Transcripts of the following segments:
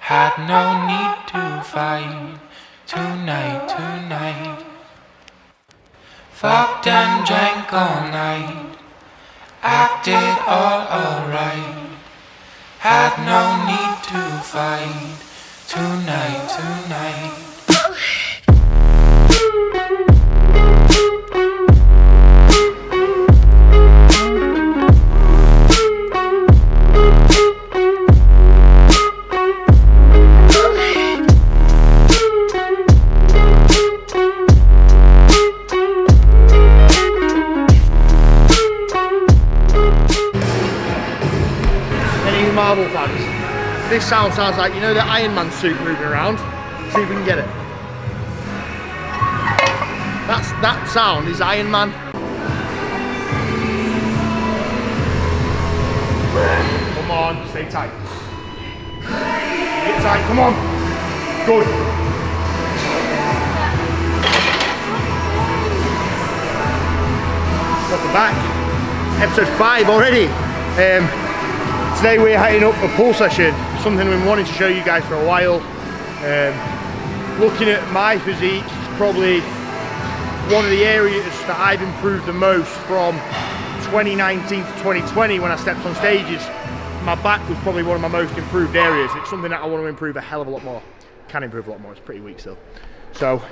Had no need to fight tonight. Fucked and drank all night, acted all alright. Had no need to fight tonight. Marvel fans, this sounds like, you know, the Iron Man suit moving around. See if we can get it. That sound is Iron Man. Come on, stay tight. Get tight, come on. Good. Welcome back. Episode 5 already. Today we're hitting up a pull session, something we've been wanting to show you guys for a while. Looking at my physique, it's probably one of the areas that I've improved the most from 2019 to 2020 when I stepped on stages. My back was probably one of my most improved areas. It's something that I want to improve a hell of a lot more. Can improve a lot more, it's pretty weak still. So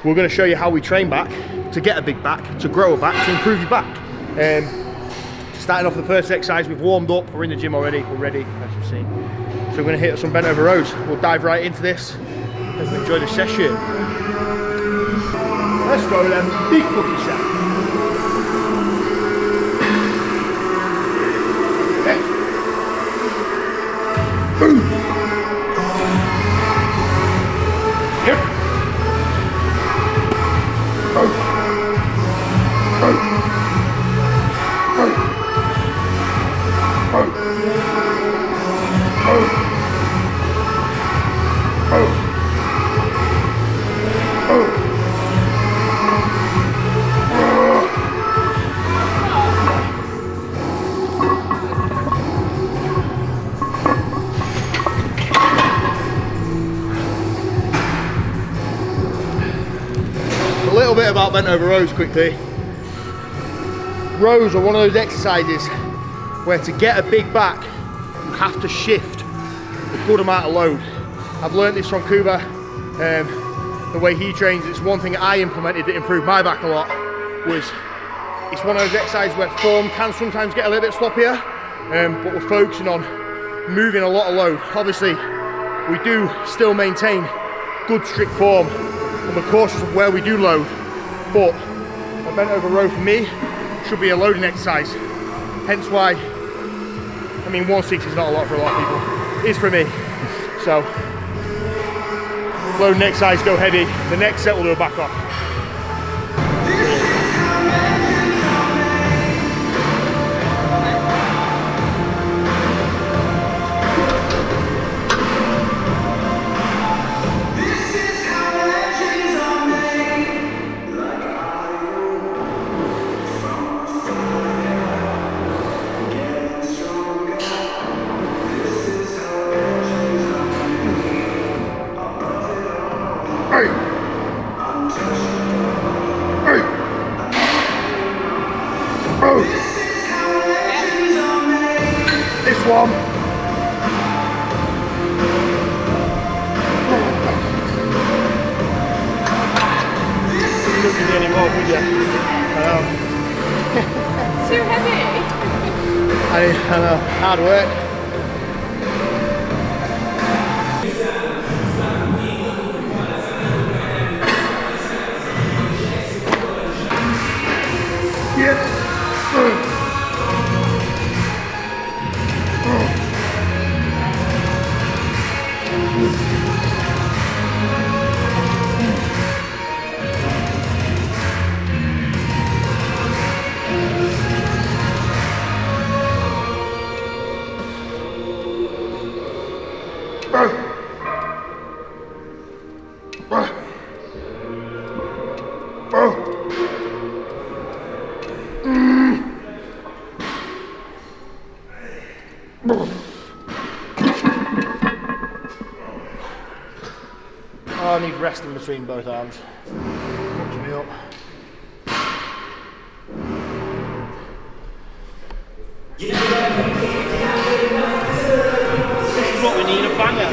we're going to show you how we train back to get a big back, to grow a back, to improve your back. Starting off the first exercise, we've warmed up, we're in the gym already, we're ready, as you've seen. So we're going to hit some bent over rows. We'll dive right into this. Let's enjoy the session. Let's go then, big fucking set. Okay. Boom. Yep. A little bit about bent over rows quickly. Rows are one of those exercises where to get a big back, you have to shift a good amount of load. I've learned this from Cuba, the way he trains. It's one thing I implemented that improved my back a lot. It's one of those exercises where form can sometimes get a little bit sloppier, but we're focusing on moving a lot of load. Obviously, we do still maintain good strict form, and we're cautious of where we do load, but a bent over row for me should be a loading exercise. Hence why, I mean, 160 is not a lot for a lot of people. It is for me. So, loading exercise, go heavy. The next set we'll do a back off. This one. You don't need any more, would you? It's too heavy. I know, hard work. Yes. Oh, I need rest in between both arms. Fucks me up. This is what we need, a banger.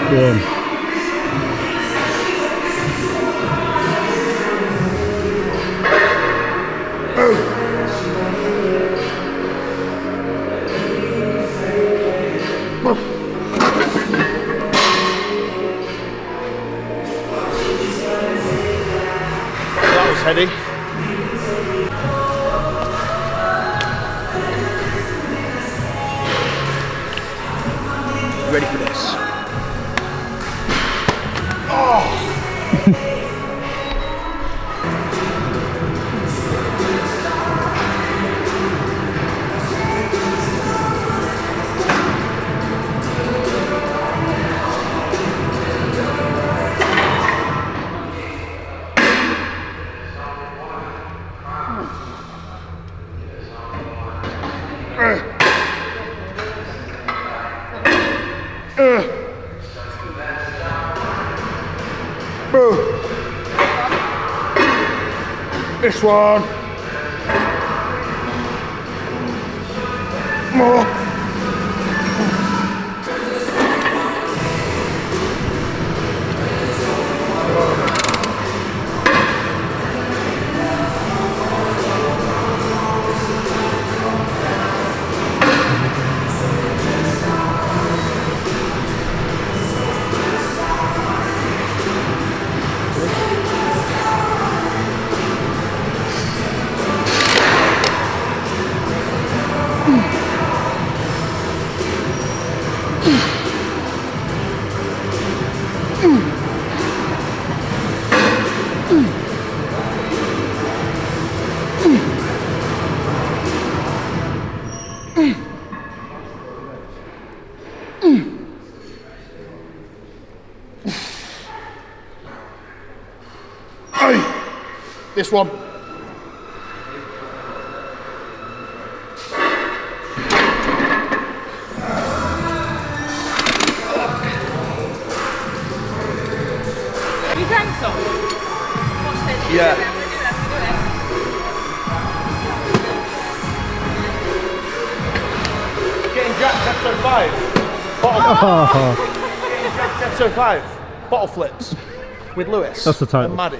Go on. That was heady. Ready for this? This one. More. This one. You done so? Watch this. Yeah. Getting jacked episode 5. Getting jacked episode 5. Bottle flips with Lewis. That's the title. And Maddie.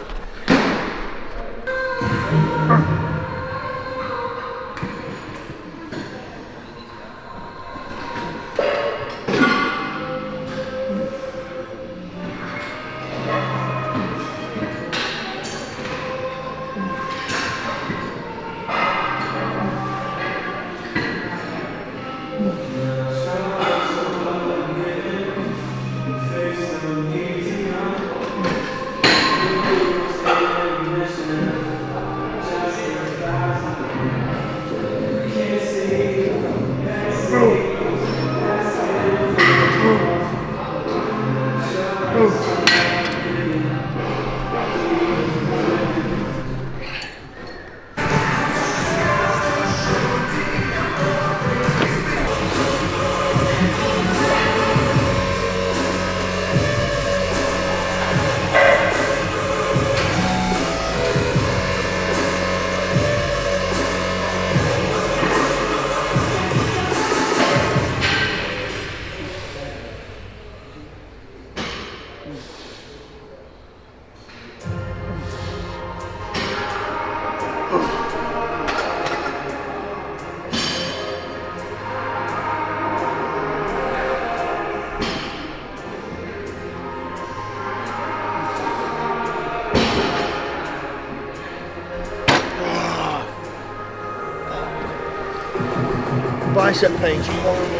Bicep pain's horrible.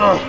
Ow.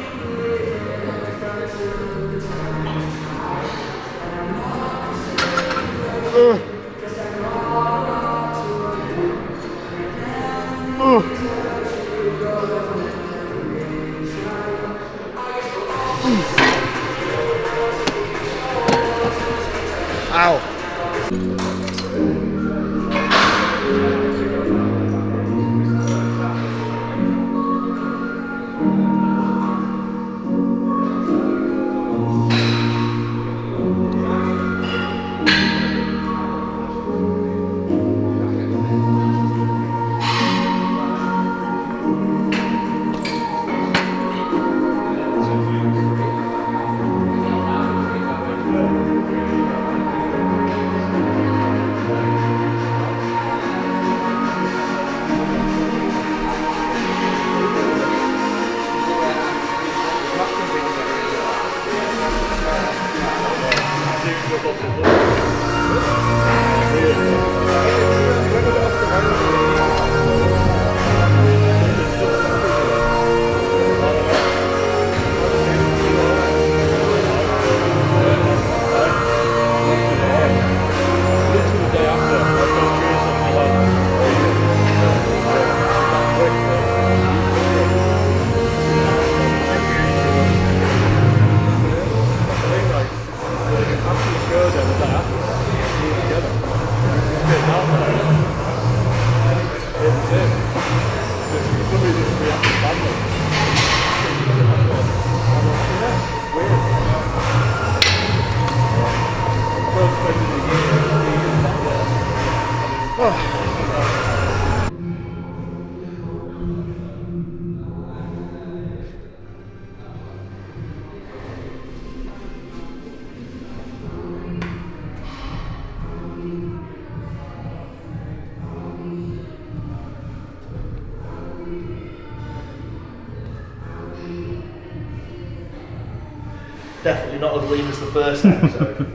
Definitely not as lean as the first episode.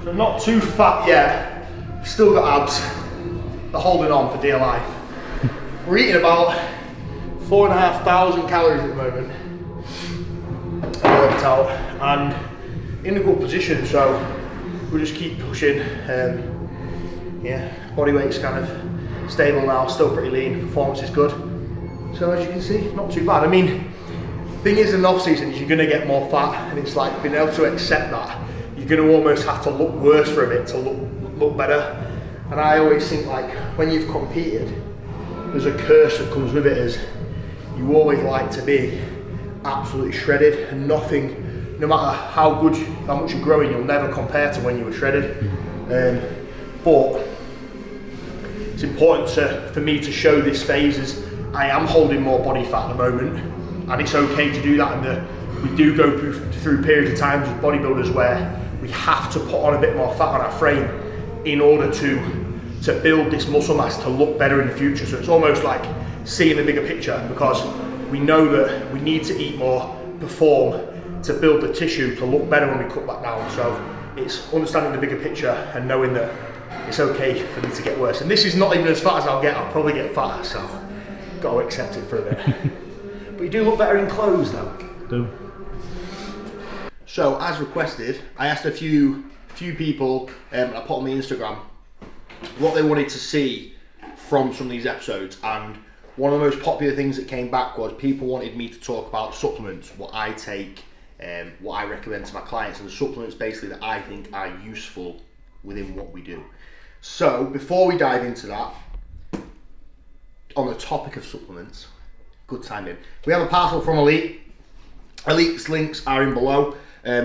So not too fat yet, still got abs, they're holding on for dear life. We're eating about 4,500 calories at the moment, I worked out, and in a good position, so we'll just keep pushing. Yeah, body weight's kind of stable now, still pretty lean, performance is good. So as you can see, not too bad. I mean, the thing is in the off season is you're gonna get more fat, and it's like being able to accept that. You're gonna almost have to look worse for a bit to look better. And I always think like when you've competed, there's a curse that comes with it is you always like to be absolutely shredded, and nothing, no matter how much you're growing, you'll never compare to when you were shredded. But it's important for me to show this phase as I am holding more body fat at the moment, and it's okay to do that. And we do go through periods of times with bodybuilders where we have to put on a bit more fat on our frame in order to build this muscle mass to look better in the future. So it's almost like seeing the bigger picture, because we know that we need to eat more, perform, to build the tissue to look better when we cut back down. So it's understanding the bigger picture and knowing that it's okay for me to get worse. And this is not even as fat as I'll get, I'll probably get fatter, so got to accept it for a bit. But you do look better in clothes though. Do. So as requested, I asked a few people, I put on my Instagram, what they wanted to see from some of these episodes, and one of the most popular things that came back was people wanted me to talk about supplements, what I take, what I recommend to my clients, and the supplements basically that I think are useful within what we do. So before we dive into that, on the topic of supplements, good timing, we have a parcel from Elite. Elite's links are in below.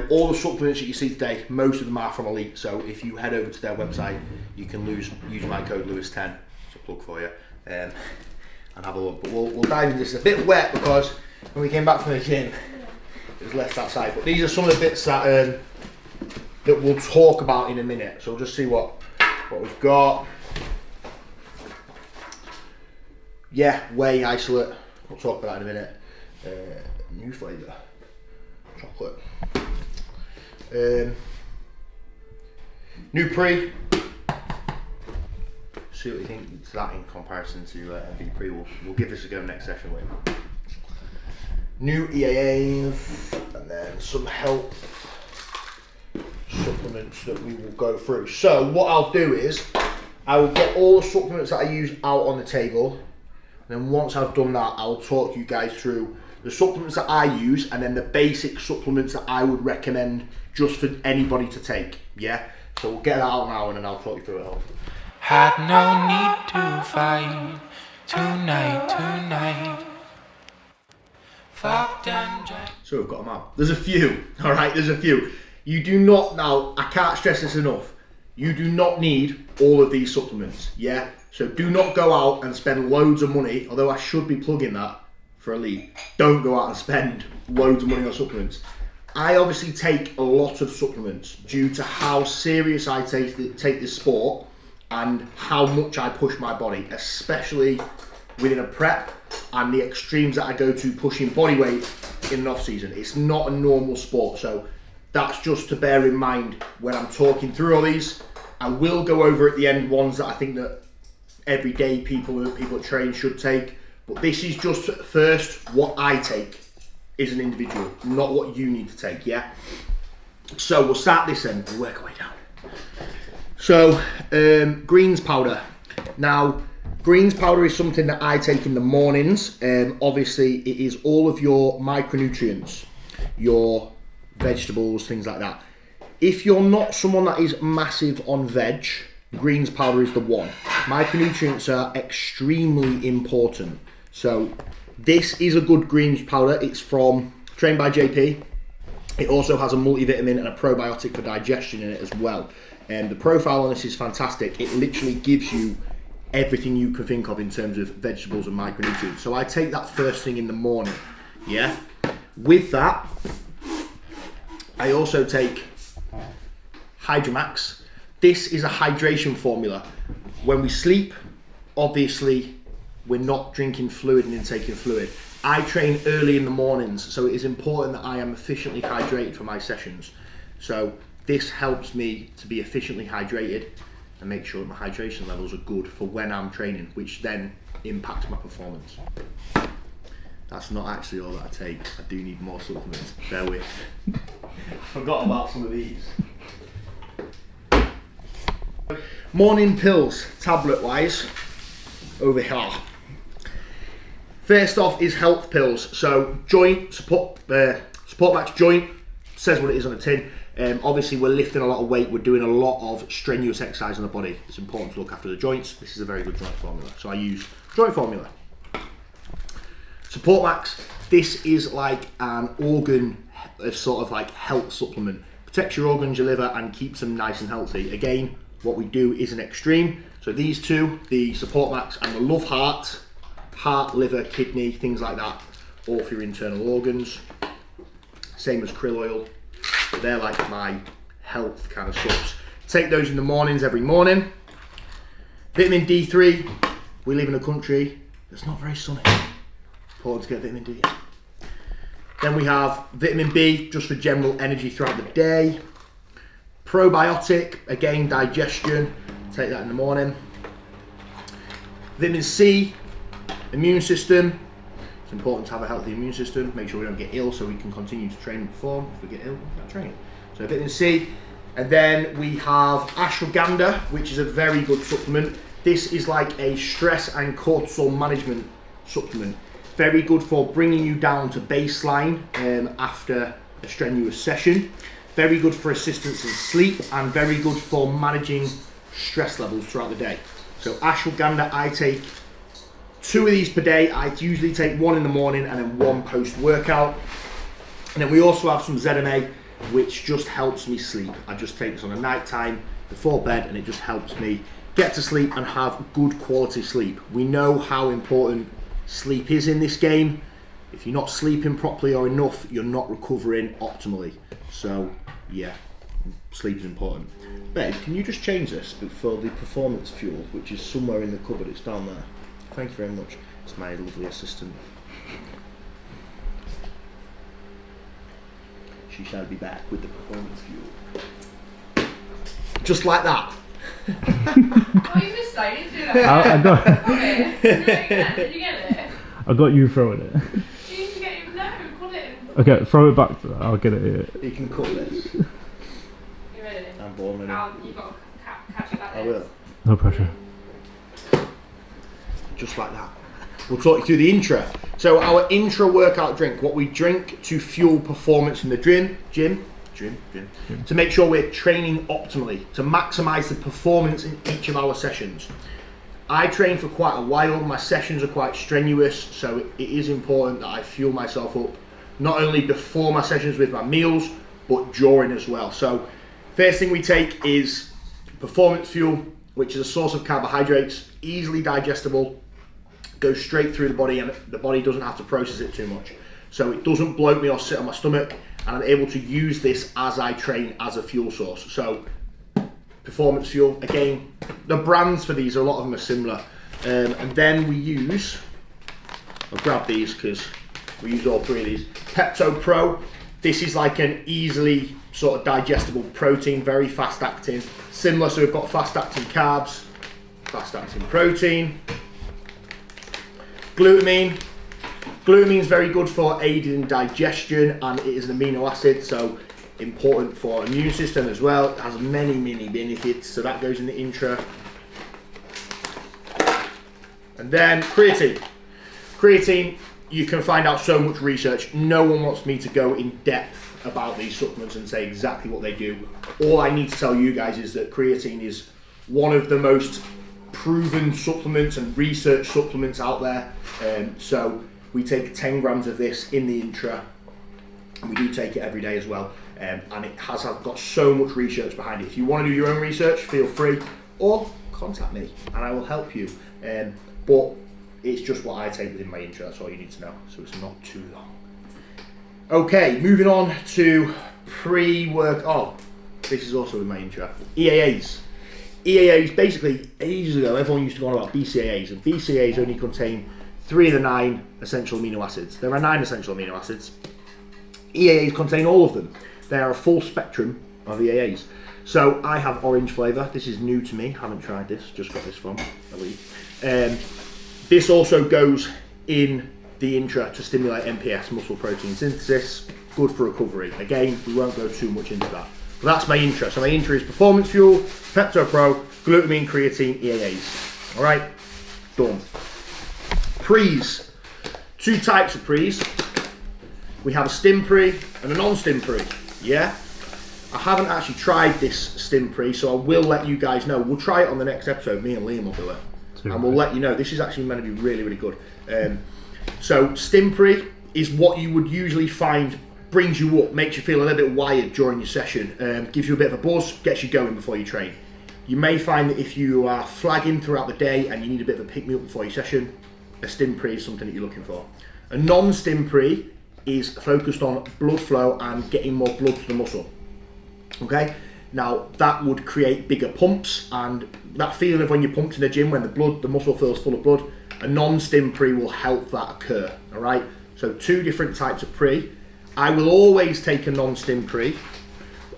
All the supplements that you see today, most of them are from Elite, so if you head over to their website, you can use my code Lewis10, it's a plug for you, and have a look. But we'll dive into this. It's a bit wet because when we came back from the gym, it was left outside, but these are some of the bits that we'll talk about in a minute, so we'll just see what we've got. yeah, whey isolate. We'll talk about that in a minute. New flavour, chocolate. New pre. See what you think to that in comparison to MV pre. We'll give this a go next session with. New EAAs, and then some health supplements that we will go through. So what I'll do is I will get all the supplements that I use out on the table, and then once I've done that, I'll talk you guys through the supplements that I use and then the basic supplements that I would recommend just for anybody to take. Yeah, so we'll get that out now and then I'll talk you through it all. Had no need to fight tonight. Fucked and drank. So we've got them out. There's a few, all right, there's a few. You do not, now, I can't stress this enough, you do not need all of these supplements, yeah? So do not go out and spend loads of money, although I should be plugging that for Elite. Don't go out and spend loads of money on supplements. I obviously take a lot of supplements due to how serious I take this sport and how much I push my body, especially within a prep and the extremes that I go to pushing body weight in an off season. It's not a normal sport, so that's just to bear in mind when I'm talking through all these. I will go over at the end ones that I think that everyday people that train should take, but this is just first what I take as an individual, not what you need to take, yeah? So we'll start this end and work our way down. So, greens powder. Now, greens powder is something that I take in the mornings. Obviously, it is all of your micronutrients, your vegetables, things like that. If you're not someone that is massive on veg, greens powder is the one. Micronutrients are extremely important. So, this is a good greens powder. It's trained by JP. It also has a multivitamin and a probiotic for digestion in it as well. The profile on this is fantastic. It literally gives you everything you can think of in terms of vegetables and micronutrients. So I take that first thing in the morning, yeah? With that, I also take Hydromax. This is a hydration formula. When we sleep, obviously, we're not drinking fluid and intaking fluid. I train early in the mornings, so it is important that I am efficiently hydrated for my sessions. So this helps me to be efficiently hydrated and make sure that my hydration levels are good for when I'm training, which then impacts my performance. That's not actually all that I take. I do need more supplements. Bear with. I forgot about some of these. Morning pills, tablet wise, over here. First off is health pills. So joint support max joint, says what it is on the tin. Obviously we're lifting a lot of weight, we're doing a lot of strenuous exercise on the body. It's important to look after the joints. This is a very good joint formula. So I use joint formula. Support Max, this is like an organ, sort of like health supplement. Protects your organs, your liver, and keeps them nice and healthy. Again, what we do is an extreme. So these two, the Support Max and the Love Heart, liver, kidney, things like that, all for your internal organs. Same as krill oil. They're like my health kind of subs. Take those in the mornings every morning. Vitamin D3, we live in a country that's not very sunny. Important to get vitamin D. Then we have vitamin B, just for general energy throughout the day. Probiotic, again, digestion, take that in the morning. Vitamin C, immune system. It's important to have a healthy immune system, make sure we don't get ill so we can continue to train and perform. If we get ill, we can't train. So vitamin C. And then we have ashwagandha, which is a very good supplement. This is like a stress and cortisol management supplement. Very good for bringing you down to baseline after a strenuous session. Very good for assistance in sleep and very good for managing stress levels throughout the day. So ashwagandha, I take 2 of these per day. I usually take 1 in the morning and then 1 post-workout. And then we also have some ZMA, which just helps me sleep. I just take this on a night time before bed and it just helps me get to sleep and have good quality sleep. We know how important sleep is in this game. If you're not sleeping properly or enough, you're not recovering optimally. So yeah, sleep is important. Babe, can you just change this for the performance fuel, which is somewhere in the cupboard? It's down there. Thank you very much. It's my lovely assistant. She shall be back with the performance fuel. Just like that. Oh, you missed that. You didn't do that. I got. Did you get it? I got you throwing it. You need to get it. No, call it. Okay, throw it back. I'll get it here. You can cut this. You ready? I'm born ready. You've got to catch it like this. I will. No pressure. Just like that. We'll talk you through the intra. So our intra workout drink, what we drink to fuel performance in the gym, to make sure we're training optimally, to maximize the performance in each of our sessions. I train for quite a while, my sessions are quite strenuous, so it is important that I fuel myself up, not only before my sessions with my meals, but during as well. So first thing we take is performance fuel, which is a source of carbohydrates, easily digestible, goes straight through the body, and the body doesn't have to process it too much. So it doesn't bloat me or sit on my stomach, and I'm able to use this as I train as a fuel source. So performance fuel, again, the brands for these, a lot of them are similar. And then we use, I'll grab these because we use all three of these. Pepto Pro, this is like an easily sort of digestible protein, very fast acting. Similar, so we've got fast acting carbs, fast acting protein. Glutamine is very good for aiding digestion, and it is an amino acid, so important for immune system as well. It has many benefits, so that goes in the intra. And then creatine, you can find out so much research. No one wants me to go in depth about these supplements and say exactly what they do. All I need to tell you guys is that creatine is one of the most proven supplements and research supplements out there. So we take 10 grams of this in the intra, and we do take it every day as well. And it has got so much research behind it. If you want to do your own research, feel free, or contact me and I will help you. But it's just what I take within my intra, that's all you need to know, so it's not too long. Okay, moving on to pre-work. Oh, this is also in my intra. EAAs. EAAs, basically, ages ago, everyone used to go on about BCAAs, and BCAAs only contain 3 of the 9 essential amino acids. There are 9 essential amino acids. EAAs contain all of them. They are a full spectrum of EAAs. So I have orange flavour. This is new to me. Haven't tried this. Just got this from Elite. This also goes in the intra to stimulate MPS, muscle protein synthesis. Good for recovery. Again, we won't go too much into that. But that's my intra. So my intra is performance fuel, Pepto Pro, glutamine, creatine, EAAs. All right, done. Pre's. 2 types of pre's. We have a stim pre and a non-stim pre. Yeah. I haven't actually tried this stim pre, so I will let you guys know. We'll try it on the next episode. Me and Liam will do it, and we'll let you know. This is actually meant to be really good. So stim pre is what you would usually find brings you up, makes you feel a little bit wired during your session, gives you a bit of a buzz, gets you going before you train. You may find that if you are flagging throughout the day and you need a bit of a pick-me-up before your session, a stim pre is something that you're looking for. A non-stim pre is focused on blood flow and getting more blood to the muscle. Okay, now that would create bigger pumps, and that feeling of when you're pumped in the gym, when the muscle feels full of blood, a non-stim pre will help that occur. All right, so 2 different types of pre. I will always take a non-stim pre,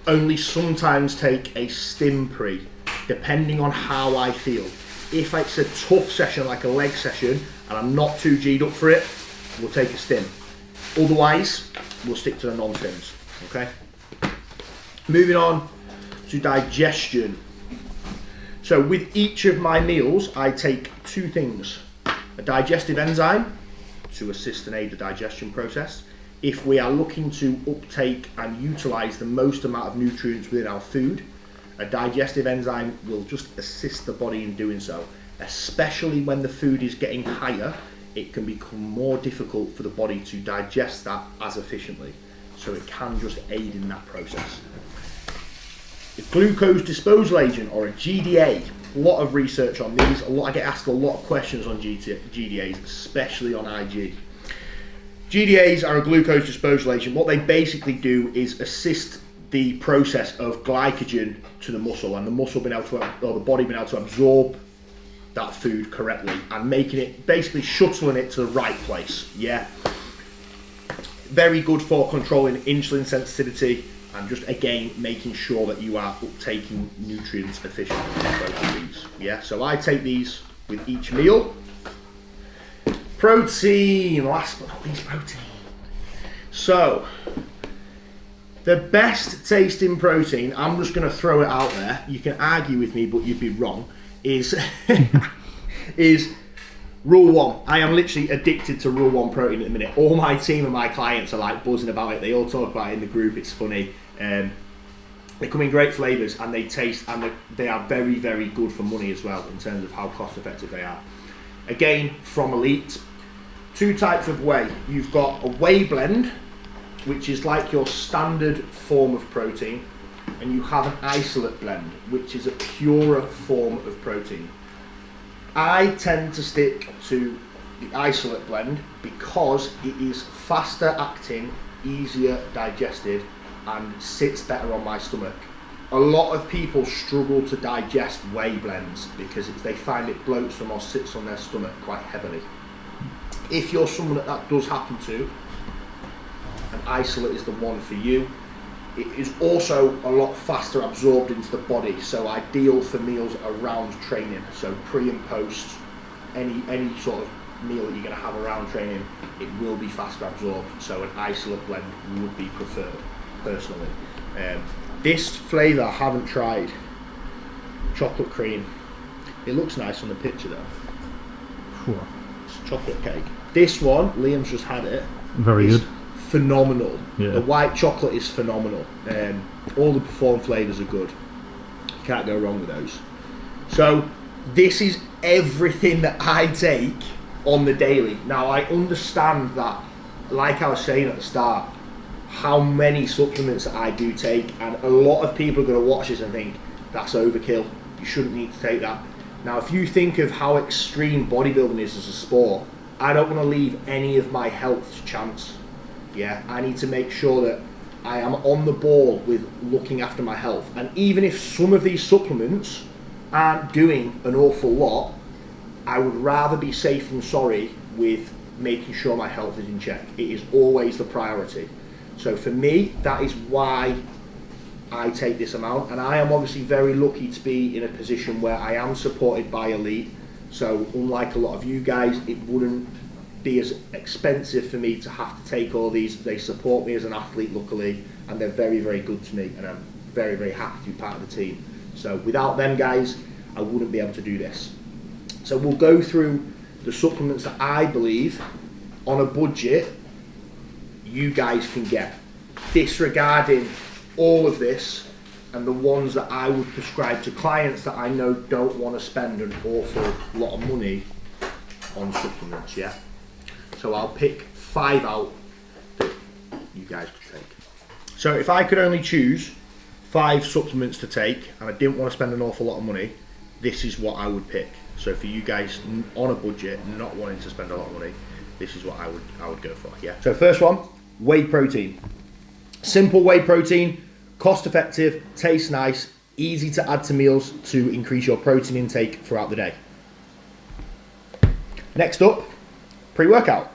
only sometimes take a stim pre, depending on how I feel. If it's a tough session, like a leg session, and I'm not too G'd up for it, we'll take a stim. Otherwise, we'll stick to the non-stims, okay? Moving on to digestion. So with each of my meals, I take 2 things. A digestive enzyme to assist and aid the digestion process. If we are looking to uptake and utilise the most amount of nutrients within our food, a digestive enzyme will just assist the body in doing so. Especially when the food is getting higher, it can become more difficult for the body to digest that as efficiently. So it can just aid in that process. The glucose disposal agent, or a GDA, a lot of research on these. I get asked a lot of questions on GDAs, especially on IG. GDAs are a glucose disposal agent. What they basically do is assist the process of glycogen to the muscle, and the muscle being able to, or the body being able to absorb that food correctly and making it, basically shuttling it to the right place. Yeah, very good for controlling insulin sensitivity and just again making sure that you are taking nutrients efficiently from both of these. Yeah, so I take these with each meal. Protein, last but not least, protein. So the best tasting protein, I'm just going to throw it out there, you can argue with me but you'd be wrong, is is Rule 1. I am literally addicted to Rule 1 protein at the minute. All my team and my clients are like buzzing about it. They all talk about it in the group. It's funny. They come in great flavours and they taste, and they are very, very good for money as well in terms of how cost effective they are. Again, from Elite, 2 types of whey. You've got a whey blend, which is like your standard form of protein, and you have an isolate blend, which is a purer form of protein. I tend to stick to the isolate blend because it is faster acting, easier digested, and sits better on my stomach. A lot of people struggle to digest whey blends because they find it bloats them or sits on their stomach quite heavily. If you're someone that does happen to, an isolate is the one for you. It is also a lot faster absorbed into the body, so ideal for meals around training. So pre and post, any sort of meal that you're going to have around training, it will be faster absorbed. So an isolate blend would be preferred, personally. This flavour I haven't tried. Chocolate cream. It looks nice on the picture though. It's chocolate cake. This one, Liam's just had it. Very good. Phenomenal. Yeah. The white chocolate is phenomenal. All the Perform flavours are good. You can't go wrong with those. So this is everything that I take on the daily. Now I understand that, like I was saying at the start, how many supplements that I do take, and a lot of people are going to watch this and think that's overkill, you shouldn't need to take that. Now if you think of how extreme bodybuilding is as a sport, I don't want to leave any of my health to chance. Yeah, I need to make sure that I am on the ball with looking after my health. And even if some of these supplements aren't doing an awful lot, I would rather be safe than sorry with making sure my health is in check. It is always the priority. So for me, that is why I take this amount. And I am obviously very lucky to be in a position where I am supported by Elite. So unlike a lot of you guys, it wouldn't be as expensive for me to have to take all these. They support me as an athlete, luckily, and they're very, very good to me, and I'm very, very happy to be part of the team. So without them guys, I wouldn't be able to do this. So we'll go through the supplements that I believe on a budget you guys can get, disregarding all of this and the ones that I would prescribe to clients that I know don't want to spend an awful lot of money on supplements. Yeah, so I'll pick 5 out that you guys could take. So if I could only choose 5 supplements to take and I didn't want to spend an awful lot of money, this is what I would pick. So for you guys on a budget, not wanting to spend a lot of money, this is what I would go for. Yeah. So first one, whey protein. Simple whey protein, cost effective, tastes nice, easy to add to meals to increase your protein intake throughout the day. Next up, pre-workout.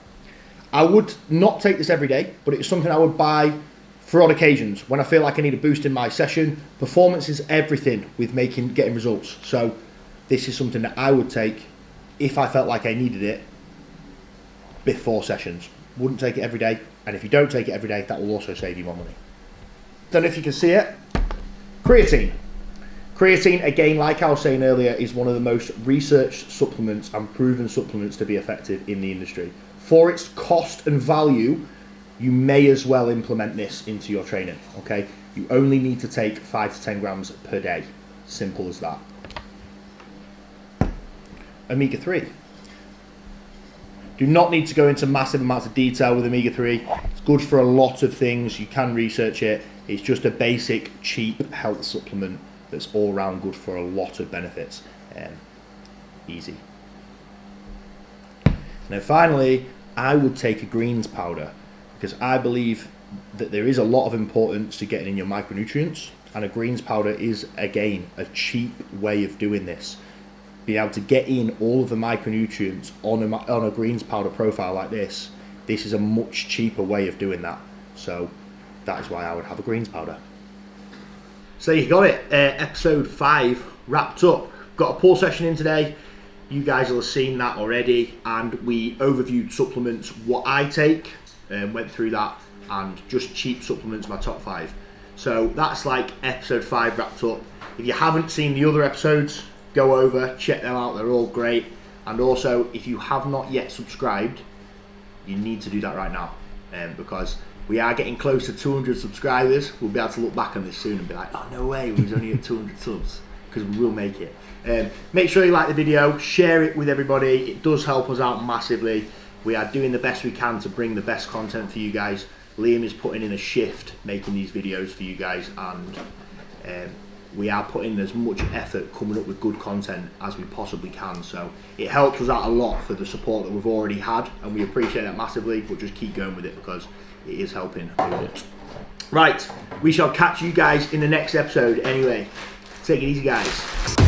I would not take this every day, but it's something I would buy for odd occasions when I feel like I need a boost in my session. Performance is everything with getting results. So this is something that I would take if I felt like I needed it before sessions. Wouldn't take it every day, and if you don't take it every day, that will also save you more money. Don't know if you can see it. Creatine. Creatine, again, like I was saying earlier, is one of the most researched supplements and proven supplements to be effective in the industry. For its cost and value, you may as well implement this into your training, okay? You only need to take 5 to 10 grams per day. Simple as that. Omega-3. Do not need to go into massive amounts of detail with omega-3. It's good for a lot of things. You can research it. It's just a basic, cheap health supplement that's all around good for a lot of benefits. Easy. Now finally, I would take a greens powder because I believe that there is a lot of importance to getting in your micronutrients, and a greens powder is, again, a cheap way of doing this. being able to get in all of the micronutrients on a greens powder profile like this is a much cheaper way of doing that. So that is why I would have a greens powder. So you got it, episode 5 wrapped up. Got a pull session in today. You guys will have seen that already, and we overviewed supplements, what I take, went through that, and just cheap supplements, my top 5. So that's like episode 5 wrapped up. If you haven't seen the other episodes, go over, check them out, they're all great. And also, if you have not yet subscribed, you need to do that right now, because we are getting close to 200 subscribers. We'll be able to look back on this soon and be like, oh no way, we was only at 200 subs, because we will make it. Make sure you like the video, share it with everybody, it does help us out massively. We are doing the best we can to bring the best content for you guys. Liam is putting in a shift making these videos for you guys, and we are putting in as much effort coming up with good content as we possibly can. So it helps us out a lot for the support that we've already had, and we appreciate that massively, but just keep going with it because it is helping a lot. Right, we shall catch you guys in the next episode anyway. Take it easy, guys.